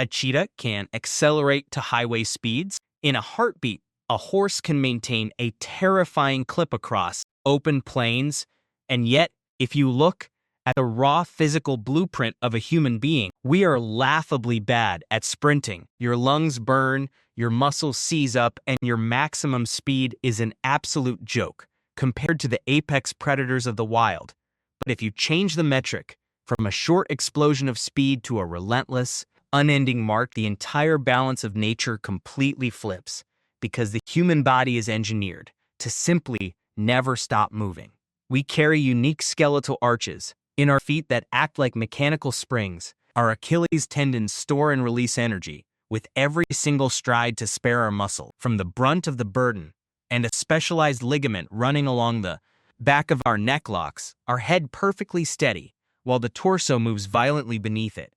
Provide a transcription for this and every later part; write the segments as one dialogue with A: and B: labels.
A: A cheetah can accelerate to highway speeds. In a heartbeat, a horse can maintain a terrifying clip across open plains. And yet, if you look at the raw physical blueprint of a human being, we are laughably bad at sprinting. Your lungs burn, your muscles seize up, and your maximum speed is an absolute joke compared to the apex predators of the wild. But if you change the metric from a short explosion of speed to a relentless, unending mark, the entire balance of nature completely flips, because the human body is engineered to simply never stop moving. We carry unique skeletal arches in our feet that act like mechanical springs. Our Achilles tendons store and release energy with every single stride to spare our muscle from the brunt of the burden, and a specialized ligament running along the back of our neck locks our head perfectly steady while the torso moves violently beneath it.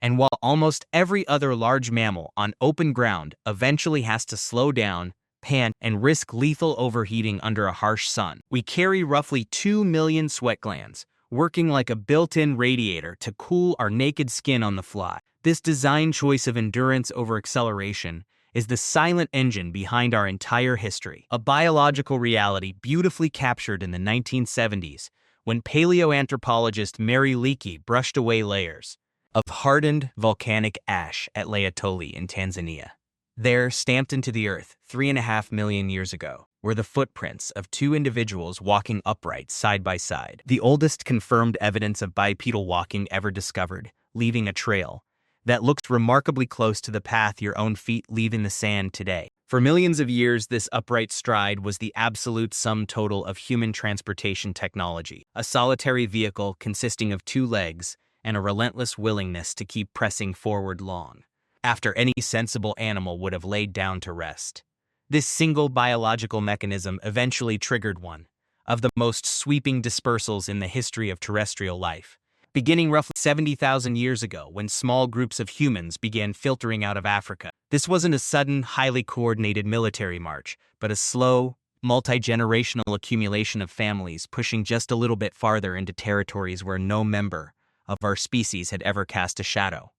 A: And while almost every other large mammal on open ground eventually has to slow down, pant, and risk lethal overheating under a harsh sun, we carry roughly 2 million sweat glands, working like a built-in radiator to cool our naked skin on the fly. This design choice of endurance over acceleration is the silent engine behind our entire history, a biological reality beautifully captured in the 1970s when paleoanthropologist Mary Leakey brushed away layers of hardened volcanic ash at Laetoli in Tanzania. There, stamped into the earth 3.5 million years ago, were the footprints of two individuals walking upright side by side, the oldest confirmed evidence of bipedal walking ever discovered, leaving a trail that looked remarkably close to the path your own feet leave in the sand today. For millions of years, this upright stride was the absolute sum total of human transportation technology, a solitary vehicle consisting of two legs and a relentless willingness to keep pressing forward long after any sensible animal would have laid down to rest. This single biological mechanism eventually triggered one of the most sweeping dispersals in the history of terrestrial life, beginning roughly 70,000 years ago when small groups of humans began filtering out of Africa. This wasn't a sudden, highly coordinated military march, but a slow, multi-generational accumulation of families pushing just a little bit farther into territories where no member of our species had ever cast a shadow.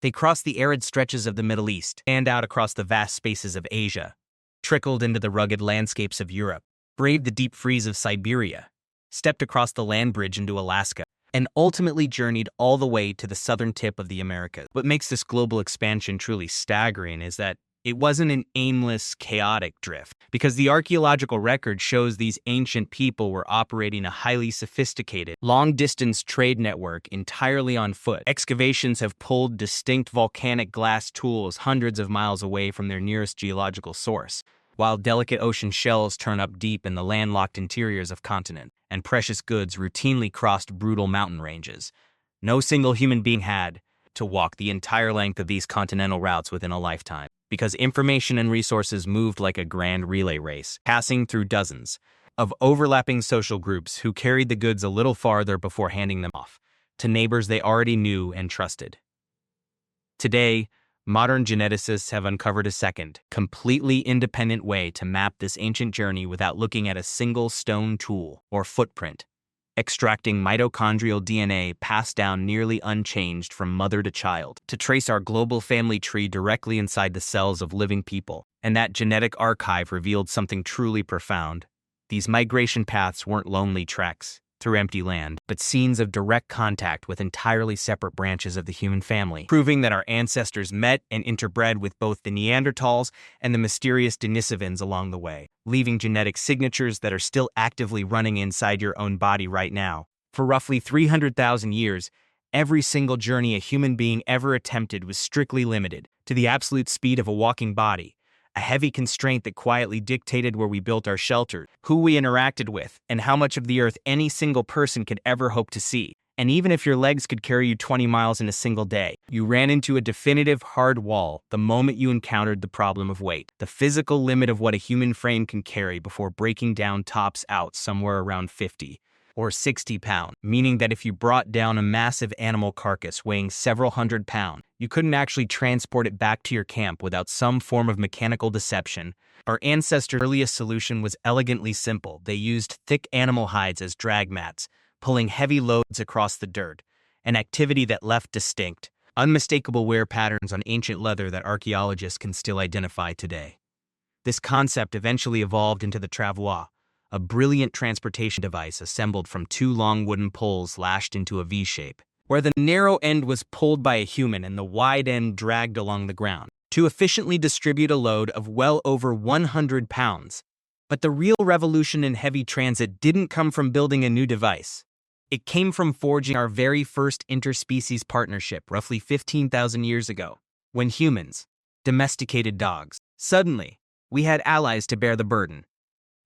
A: They crossed the arid stretches of the Middle East, and out across the vast spaces of Asia, trickled into the rugged landscapes of Europe, braved the deep freeze of Siberia, stepped across the land bridge into Alaska, and ultimately journeyed all the way to the southern tip of the Americas. What makes this global expansion truly staggering is that it wasn't an aimless, chaotic drift, because the archaeological record shows these ancient people were operating a highly sophisticated, long-distance trade network entirely on foot. Excavations have pulled distinct volcanic glass tools hundreds of miles away from their nearest geological source, while delicate ocean shells turn up deep in the landlocked interiors of continents, and precious goods routinely crossed brutal mountain ranges. No single human being had to walk the entire length of these continental routes within a lifetime, because information and resources moved like a grand relay race, passing through dozens of overlapping social groups who carried the goods a little farther before handing them off to neighbors they already knew and trusted. Today, modern geneticists have uncovered a second, completely independent way to map this ancient journey without looking at a single stone tool or footprint, extracting mitochondrial DNA passed down nearly unchanged from mother to child to trace our global family tree directly inside the cells of living people. And that genetic archive revealed something truly profound. These migration paths weren't lonely treks through empty land, but scenes of direct contact with entirely separate branches of the human family, proving that our ancestors met and interbred with both the Neanderthals and the mysterious Denisovans along the way, leaving genetic signatures that are still actively running inside your own body right now. For roughly 300,000 years, every single journey a human being ever attempted was strictly limited to the absolute speed of a walking body, a heavy constraint that quietly dictated where we built our shelter, who we interacted with, and how much of the earth any single person could ever hope to see. And even if your legs could carry you 20 miles in a single day, you ran into a definitive hard wall the moment you encountered the problem of weight, the physical limit of what a human frame can carry before breaking down tops out somewhere around 50 or 60 pounds, meaning that if you brought down a massive animal carcass weighing several hundred pounds, you couldn't actually transport it back to your camp without some form of mechanical deception. Our ancestors' earliest solution was elegantly simple. They used thick animal hides as drag mats, pulling heavy loads across the dirt, an activity that left distinct, unmistakable wear patterns on ancient leather that archaeologists can still identify today. This concept eventually evolved into the travois, a brilliant transportation device assembled from two long wooden poles lashed into a V shape, where the narrow end was pulled by a human and the wide end dragged along the ground, to efficiently distribute a load of well over 100 pounds. But the real revolution in heavy transit didn't come from building a new device. It came from forging our very first interspecies partnership roughly 15,000 years ago, when humans domesticated dogs. Suddenly, we had allies to bear the burden.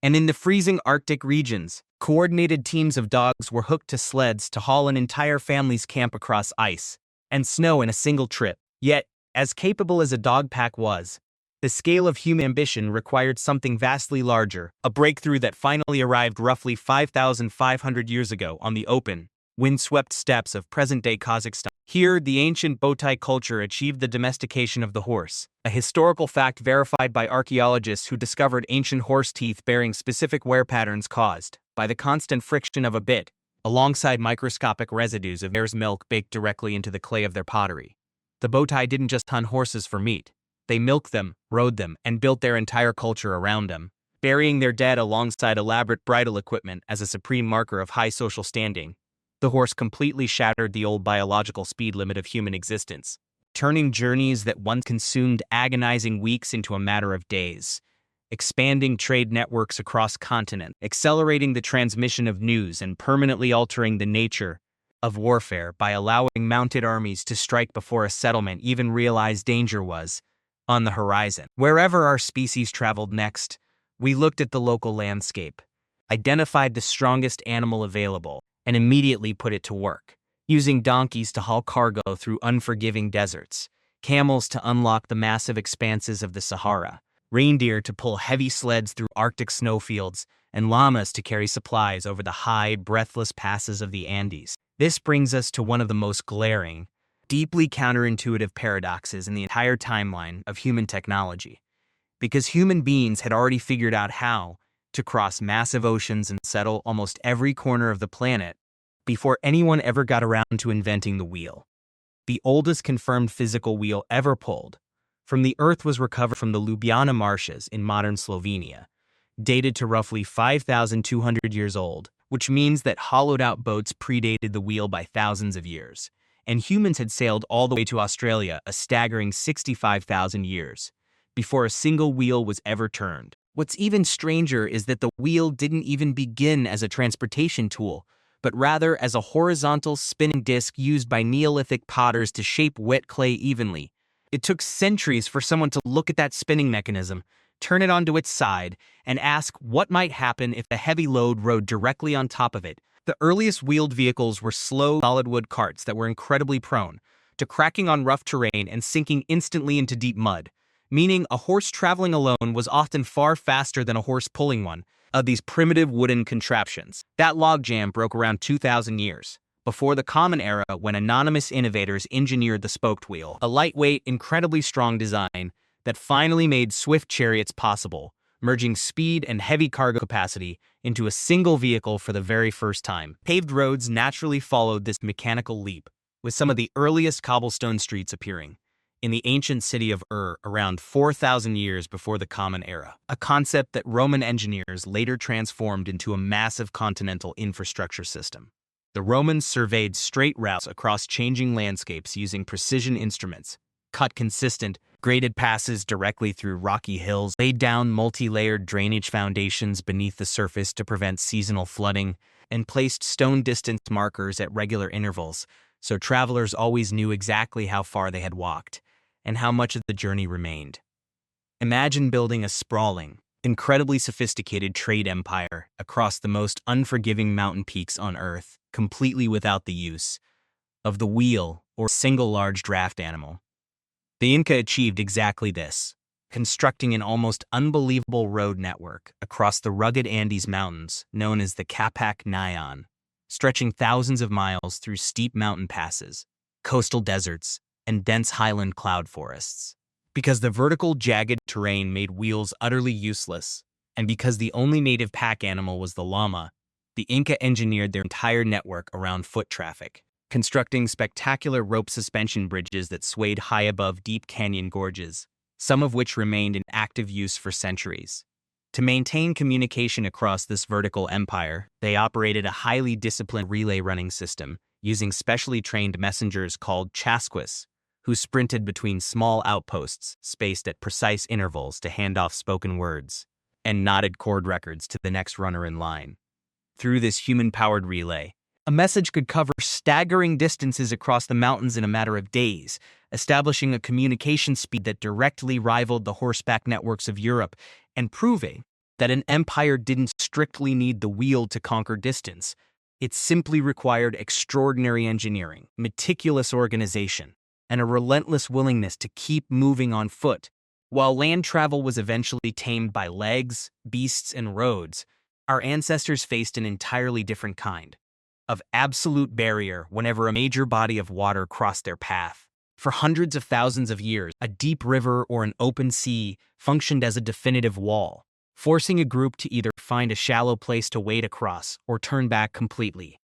A: And in the freezing Arctic regions, coordinated teams of dogs were hooked to sleds to haul an entire family's camp across ice and snow in a single trip. Yet, as capable as a dog pack was, the scale of human ambition required something vastly larger, a breakthrough that finally arrived roughly 5,500 years ago on the open, windswept steppes of present-day Kazakhstan. Here, the ancient Botai culture achieved the domestication of the horse, a historical fact verified by archaeologists who discovered ancient horse teeth bearing specific wear patterns caused by the constant friction of a bit, alongside microscopic residues of mare's milk baked directly into the clay of their pottery. The Botai didn't just hunt horses for meat. They milked them, rode them, and built their entire culture around them, burying their dead alongside elaborate bridal equipment as a supreme marker of high social standing. The horse completely shattered the old biological speed limit of human existence, turning journeys that once consumed agonizing weeks into a matter of days, expanding trade networks across continents, accelerating the transmission of news, and permanently altering the nature of warfare by allowing mounted armies to strike before a settlement even realized danger was on the horizon. Wherever our species traveled next, we looked at the local landscape, identified the strongest animal available, and immediately put it to work, using donkeys to haul cargo through unforgiving deserts, camels to unlock the massive expanses of the Sahara, reindeer to pull heavy sleds through Arctic snowfields, and llamas to carry supplies over the high, breathless passes of the Andes. This brings us to one of the most glaring, deeply counterintuitive paradoxes in the entire timeline of human technology. Because human beings had already figured out how to cross massive oceans and settle almost every corner of the planet before anyone ever got around to inventing the wheel. The oldest confirmed physical wheel ever pulled from the Earth was recovered from the Ljubljana marshes in modern Slovenia, dated to roughly 5,200 years old, which means that hollowed-out boats predated the wheel by thousands of years, and humans had sailed all the way to Australia a staggering 65,000 years before a single wheel was ever turned. What's even stranger is that the wheel didn't even begin as a transportation tool, but rather as a horizontal spinning disc used by Neolithic potters to shape wet clay evenly. It took centuries for someone to look at that spinning mechanism, turn it onto its side, and ask what might happen if the heavy load rode directly on top of it. The earliest wheeled vehicles were slow, solid wood carts that were incredibly prone to cracking on rough terrain and sinking instantly into deep mud, meaning a horse traveling alone was often far faster than a horse pulling one of these primitive wooden contraptions. That logjam broke around 2,000 years before the Common Era, when anonymous innovators engineered the spoked wheel, a lightweight, incredibly strong design that finally made swift chariots possible, merging speed and heavy cargo capacity into a single vehicle for the very first time. Paved roads naturally followed this mechanical leap, with some of the earliest cobblestone streets appearing in the ancient city of around 4,000 years before the Common Era, a concept that Roman engineers later transformed into a massive continental infrastructure system. The Romans surveyed straight routes across changing landscapes using precision instruments, cut consistent, graded passes directly through rocky hills, laid down multi-layered drainage foundations beneath the surface to prevent seasonal flooding, and placed stone distance markers at regular intervals, so travelers always knew exactly how far they had walked and how much of the journey remained. Imagine building a sprawling, incredibly sophisticated trade empire across the most unforgiving mountain peaks on Earth, completely without the use of the wheel or a single large draft animal. The Inca achieved exactly this, constructing an almost unbelievable road network across the rugged Andes Mountains known as the Capac Nayan, stretching thousands of miles through steep mountain passes, coastal deserts, and dense highland cloud forests. Because the vertical, jagged terrain made wheels utterly useless, and because the only native pack animal was the llama, the Inca engineered their entire network around foot traffic. constructing spectacular rope suspension bridges that swayed high above deep canyon gorges, some of which remained in active use for centuries. To maintain communication across this vertical empire, they operated a highly disciplined relay running system, using specially trained messengers called chasquas, who sprinted between small outposts spaced at precise intervals to hand off spoken words and knotted chord records to the next runner in line. Through this human-powered relay, a message could cover staggering distances across the mountains in a matter of days, establishing a communication speed that directly rivaled the horseback networks of Europe and proving that an empire didn't strictly need the wheel to conquer distance. It simply required extraordinary engineering, meticulous organization, and a relentless willingness to keep moving on foot. While land travel was eventually tamed by legs, beasts, and roads, our ancestors faced an entirely different kind of absolute barrier whenever a major body of water crossed their path. For hundreds of thousands of years, a deep river or an open sea functioned as a definitive wall, forcing a group to either find a shallow place to wade across or turn back completely.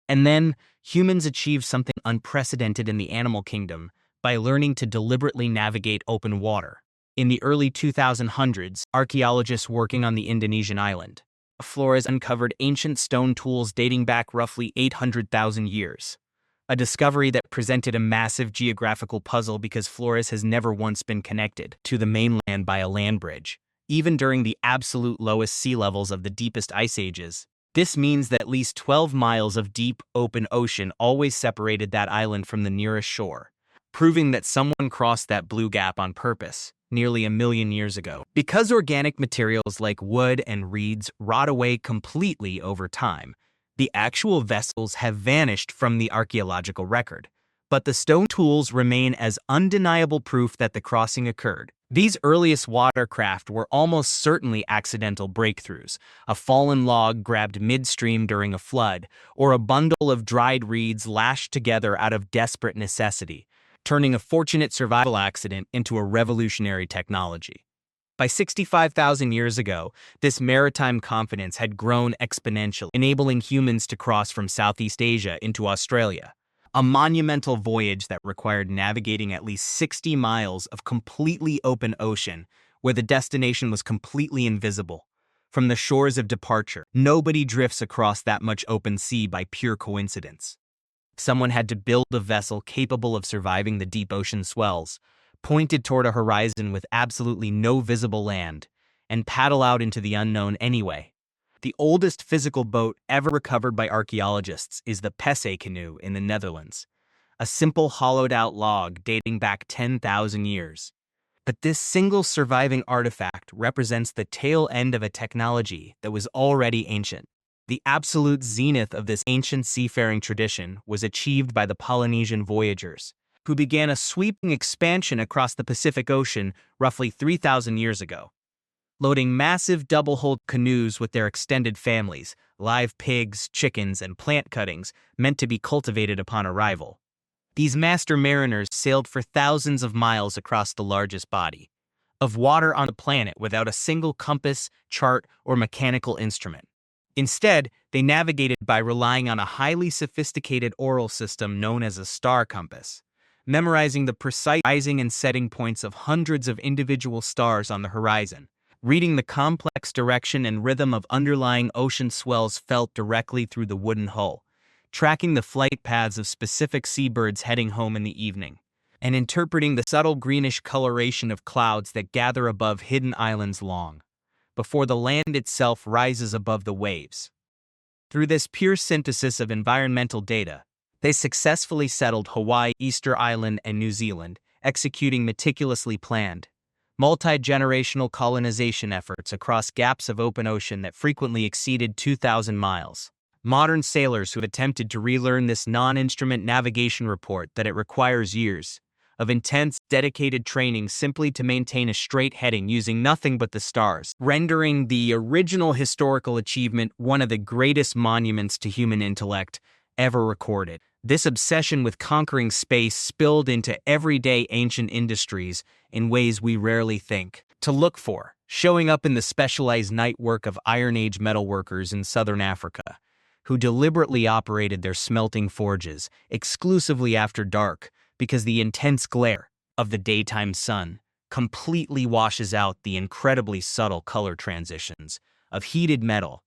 A: And then, humans achieved something unprecedented in the animal kingdom by learning to deliberately navigate open water. In the early 2000s, archaeologists working on the Indonesian island Flores uncovered ancient stone tools dating back roughly 800,000 years. A discovery that presented a massive geographical puzzle because Flores has never once been connected to the mainland by a land bridge, even during the absolute lowest sea levels of the deepest ice ages. This means that at least 12 miles of deep, open ocean always separated that island from the nearest shore, proving that someone crossed that blue gap on purpose nearly 1 million years ago. Because organic materials like wood and reeds rot away completely over time, the actual vessels have vanished from the archaeological record. But the stone tools remain as undeniable proof that the crossing occurred. These earliest watercraft were almost certainly accidental breakthroughs, a fallen log grabbed midstream during a flood, or a bundle of dried reeds lashed together out of desperate necessity, turning a fortunate survival accident into a revolutionary technology. By 65,000 years ago, this maritime confidence had grown exponentially, enabling humans to cross from Southeast Asia into Australia, a monumental voyage that required navigating at least 60 miles of completely open ocean where the destination was completely invisible. From the shores of departure, nobody drifts across that much open sea by pure coincidence. Someone had to build a vessel capable of surviving the deep ocean swells, pointed toward a horizon with absolutely no visible land, and paddle out into the unknown anyway. The oldest physical boat ever recovered by archaeologists is the Pesse canoe in the Netherlands, a simple hollowed-out log dating back 10,000 years. But this single surviving artifact represents the tail end of a technology that was already ancient. The absolute zenith of this ancient seafaring tradition was achieved by the Polynesian voyagers, who began a sweeping expansion across the Pacific Ocean roughly 3,000 years ago. Loading massive double-hulled canoes with their extended families, live pigs, chickens, and plant cuttings meant to be cultivated upon arrival. These master mariners sailed for thousands of miles across the largest body of water on the planet without a single compass, chart, or mechanical instrument. Instead, they navigated by relying on a highly sophisticated oral system known as a star compass, memorizing the precise rising and setting points of hundreds of individual stars on the horizon. Reading the complex direction and rhythm of underlying ocean swells felt directly through the wooden hull, tracking the flight paths of specific seabirds heading home in the evening, and interpreting the subtle greenish coloration of clouds that gather above hidden islands long before the land itself rises above the waves. Through this pure synthesis of environmental data, they successfully settled Hawaii, Easter Island, and New Zealand, executing meticulously planned, multi-generational colonization efforts across gaps of open ocean that frequently exceeded 2,000 miles. Modern sailors who have attempted to relearn this non-instrument navigation report that it requires years of intense, dedicated training simply to maintain a straight heading using nothing but the stars, rendering the original historical achievement one of the greatest monuments to human intellect ever recorded. This obsession with conquering space spilled into everyday ancient industries in ways we rarely think to look for, showing up in the specialized night work of Iron Age metalworkers in southern Africa, who deliberately operated their smelting forges exclusively after dark because the intense glare of the daytime sun completely washes out the incredibly subtle color transitions of heated metal,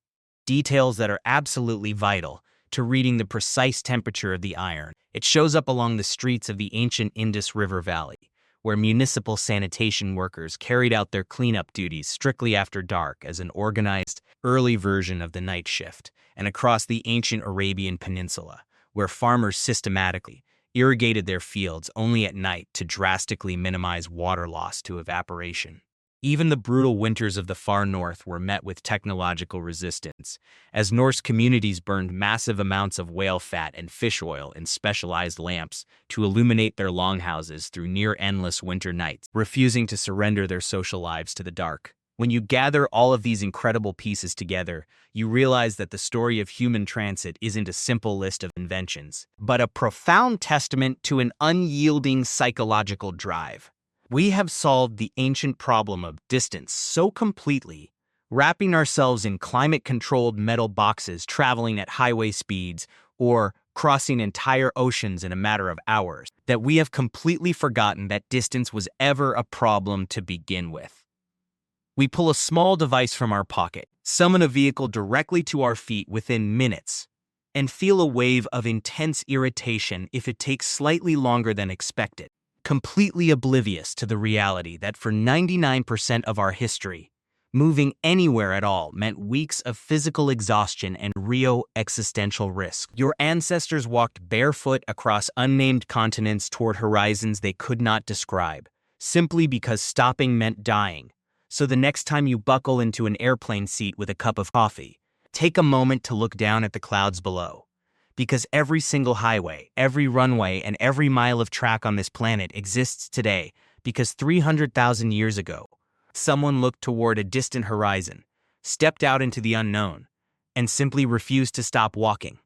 A: details that are absolutely vital to reading the precise temperature of the iron. It shows up along the streets of the ancient Indus River Valley, where municipal sanitation workers carried out their cleanup duties strictly after dark as an organized, early version of the night shift, and across the ancient Arabian Peninsula, where farmers systematically irrigated their fields only at night to drastically minimize water loss to evaporation. Even the brutal winters of the far north were met with technological resistance, as Norse communities burned massive amounts of whale fat and fish oil in specialized lamps to illuminate their longhouses through near-endless winter nights, refusing to surrender their social lives to the dark. When you gather all of these incredible pieces together, you realize that the story of human transit isn't a simple list of inventions, but a profound testament to an unyielding psychological drive. We have solved the ancient problem of distance so completely, wrapping ourselves in climate-controlled metal boxes traveling at highway speeds or crossing entire oceans in a matter of hours, that we have completely forgotten that distance was ever a problem to begin with. We pull a small device from our pocket, summon a vehicle directly to our feet within minutes, and feel a wave of intense irritation if it takes slightly longer than expected, completely oblivious to the reality that for 99% of our history, moving anywhere at all meant weeks of physical exhaustion and real existential risk. Your ancestors walked barefoot across unnamed continents toward horizons they could not describe, simply because stopping meant dying. So the next time you buckle into an airplane seat with a cup of coffee, take a moment to look down at the clouds below. Because every single highway, every runway, and every mile of track on this planet exists today because 300,000 years ago, someone looked toward a distant horizon, stepped out into the unknown, and simply refused to stop walking.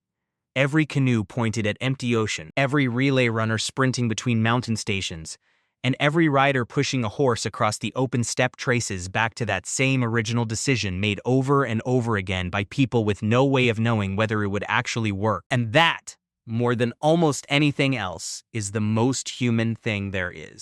A: Every canoe pointed at empty ocean, every relay runner sprinting between mountain stations, and every rider pushing a horse across the open steppe traces back to that same original decision made over and over again by people with no way of knowing whether it would actually work. And that, more than almost anything else, is the most human thing there is.